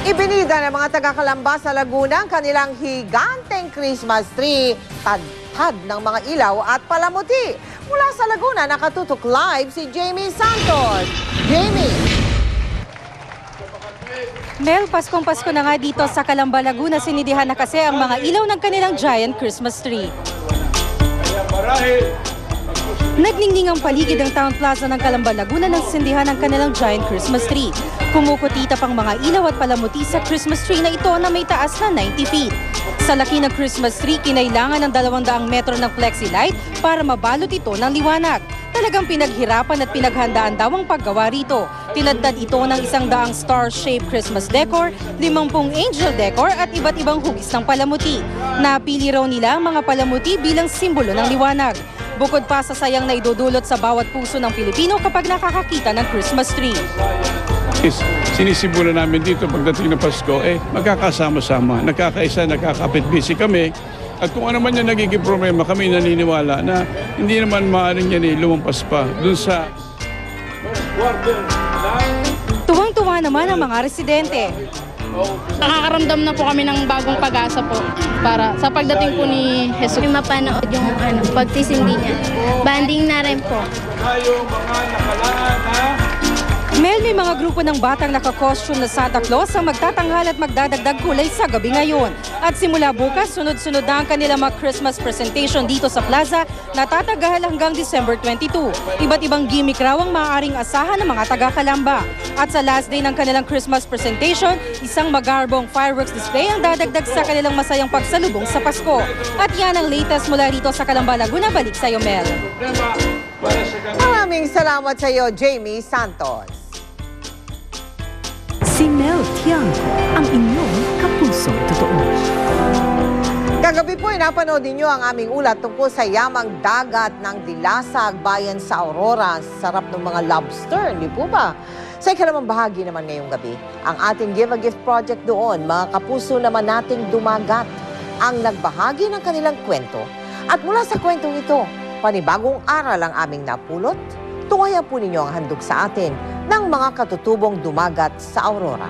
Ibinida ng mga taga-Calamba sa Laguna ang kanilang higanteng Christmas tree, tad ng mga ilaw at palamuti. Mula sa Laguna, nakatutok live si Jamie Santos. Jamie! Mel, Paskong-Pasko na nga dito sa Calamba, Laguna. Sinidihan na kasi ang mga ilaw ng kanilang giant Christmas tree. Nagningning ang paligid ng Town Plaza ng Calamba, Laguna nang sindihan ang kanilang giant Christmas tree. Kumukutita pang mga ilaw at palamuti sa Christmas tree na ito na may taas na 90 feet. Sa laki ng Christmas tree, kinailangan ng 200 metro ng plexilight para mabalot ito ng liwanag. Talagang pinaghirapan at pinaghandaan daw ang paggawa rito. Tinadtad ito ng 100 star-shaped Christmas decor, 50 angel decor at iba't ibang hugis ng palamuti. Napili raw nila ang mga palamuti bilang simbolo ng liwanag. Bukod pa sa sayang na idudulot sa bawat puso ng Pilipino kapag nakakakita ng Christmas tree. Sinisimulan namin dito pagdating ng Pasko, magkakasama-sama, nagkakaisa, nagkakapit-busy kami. At kung ano man yung nagiging problema, kami naniniwala na hindi naman maaaring yan lumampas pa dun sa Tuwang-tuwa naman ang mga residente. Nakakaramdam na po kami ng bagong pag-asa po para sa pagdating po ni Jesus. Mapanood yung pagtisindi niya. Banding na rin po. Mel, may mga grupo ng batang naka-costume na Santa Claus ang magtatanghal at magdadagdag kulay sa gabi ngayon. At simula bukas, sunod-sunod na ang kanilang mga Christmas presentation dito sa plaza na tatagahan hanggang December 22. Iba't ibang gimmick raw ang maaaring asahan ng mga taga-Calamba. At sa last day ng kanilang Christmas presentation, isang magarbong fireworks display ang dadagdag sa kanilang masayang pagsalubong sa Pasko. At yan ang latest mula rito sa Calamba, Laguna. Balik sa iyo, Mel. Maraming salamat sa iyo, Jamie Santos. Si Mel Tiangco, ang inyong kapusong totoo. Kagabi po ay napanood ninyo ang aming ulat tungkol sa yamang dagat ng Dilasag, bayan sa Aurora. Sarap ng mga lobster, hindi po ba? Sa ikalimang bahagi naman ngayong gabi, ang ating Give a Gift project doon, mga kapuso naman nating dumagat ang nagbahagi ng kanilang kwento. At mula sa kwentong ito, panibagong aral ang aming napulot. Tungayan po ninyo ang handog sa atin ng mga katutubong dumagat sa Aurora.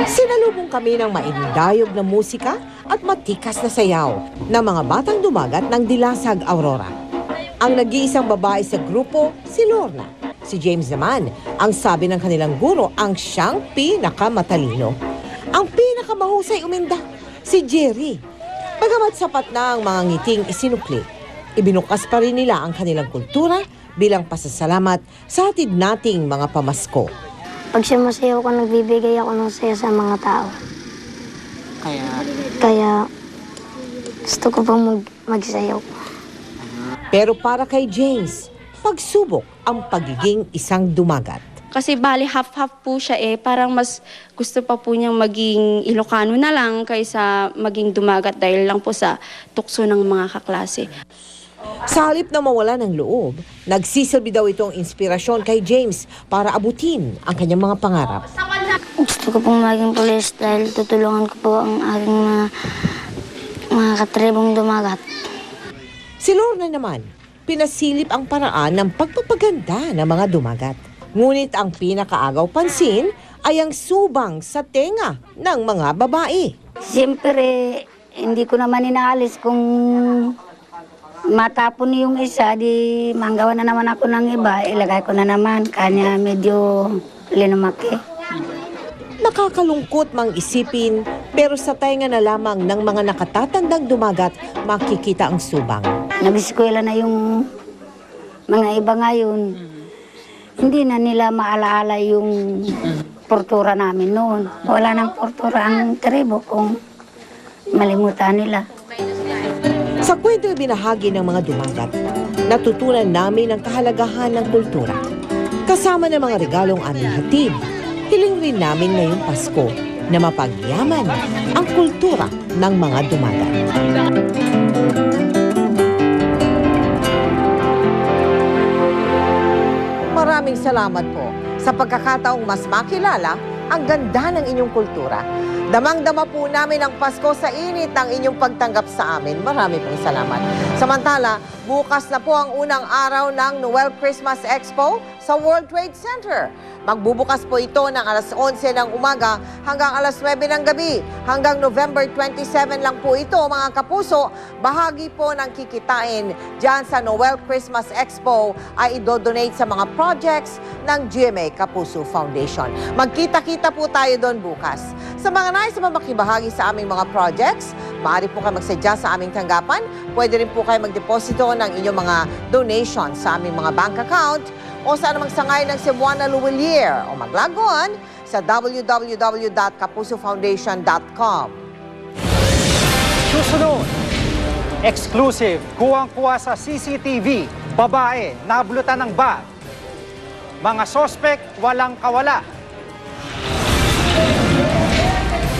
Sinalubong kami ng maindayog na musika at matikas na sayaw ng mga batang dumagat ng Dilasag, Aurora. Ang nag-iisang babae sa grupo, si Lorna. Si James naman, ang sabi ng kanilang guro, ang siyang pinakamatalino. Ang pinakamahusay uminda, si Jerry. Bagamat sapat na ang mga ngiting isinukli, ibinukas pa rin nila ang kanilang kultura bilang pasasalamat sa hatid nating mga pamasko. Pag sumasayaw ko, nagbibigay ako ng saya sa mga tao. Kaya gusto ko pong magsayaw. Pero para kay James, pagsubok ang pagiging isang dumagat. Kasi bali half-half po siya parang mas gusto pa po niyang maging Ilocano na lang kaysa maging dumagat dahil lang po sa tukso ng mga kaklase. Sa halip na mawala ng loob, nagsisilbi daw itong inspirasyon kay James para abutin ang kanyang mga pangarap. Gusto ko pong maging pulis dahil tutulungan ko po ang aking mga katribong dumagat. Si Lorna naman, pinasilip ang paraan ng pagpapaganda ng mga dumagat. Ngunit ang pinakaagaw pansin ay ang subang sa tenga ng mga babae. Siyempre, hindi ko naman inaalis kung matapon yung isa, di manggawa na naman ako ng iba, ilagay ko na naman, kanya medyo linumaki. Nakakalungkot mang isipin, pero sa tenga na lamang ng mga nakatatandang dumagat, makikita ang subang. Nag-eskwela na yung mga iba ngayon. Hindi na nila maalaala yung portura namin noon. Wala nang portura ang tribo kung malimutan nila. Sa kwento binahagi ng mga dumagat, natutunan namin ang kahalagahan ng kultura. Kasama ng mga regalong aming hatid, hiling rin namin ngayong Pasko na mapagyaman ang kultura ng mga dumagat. Maraming salamat po sa pagkakataong mas makilala ang ganda ng inyong kultura. Damang-dama po namin ang Pasko sa init ng inyong pagtanggap sa amin. Marami pong salamat. Samantala, bukas na po ang unang araw ng Noel Christmas Expo sa World Trade Center. Magbubukas po ito ng alas 11 ng umaga hanggang alas 9 ng gabi. Hanggang November 27 lang po ito, mga kapuso. Bahagi po ng kikitain dyan sa Noel Christmas Expo ay idodonate sa mga projects ng GMA Kapuso Foundation. Magkita-kita po tayo doon bukas. Sa mga nais na makibahagi sa aming mga projects, maaari po kayo magsadya sa aming tanggapan. Pwede rin po kayo magdeposito ng inyong mga donations sa aming mga bank account o sa anumang sangay ng Cebuana Luwilier o maglagon sa www.kapusofoundation.com. Susunod, exclusive, kuwang-kuwa sa CCTV, babae, nabulutan ng bag. Mga sospek, walang kawala.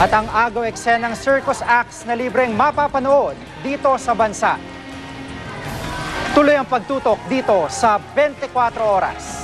At ang agaw eksenang circus acts na libreng mapapanood dito sa bansa. Tuloy ang pagtutok dito sa 24 oras.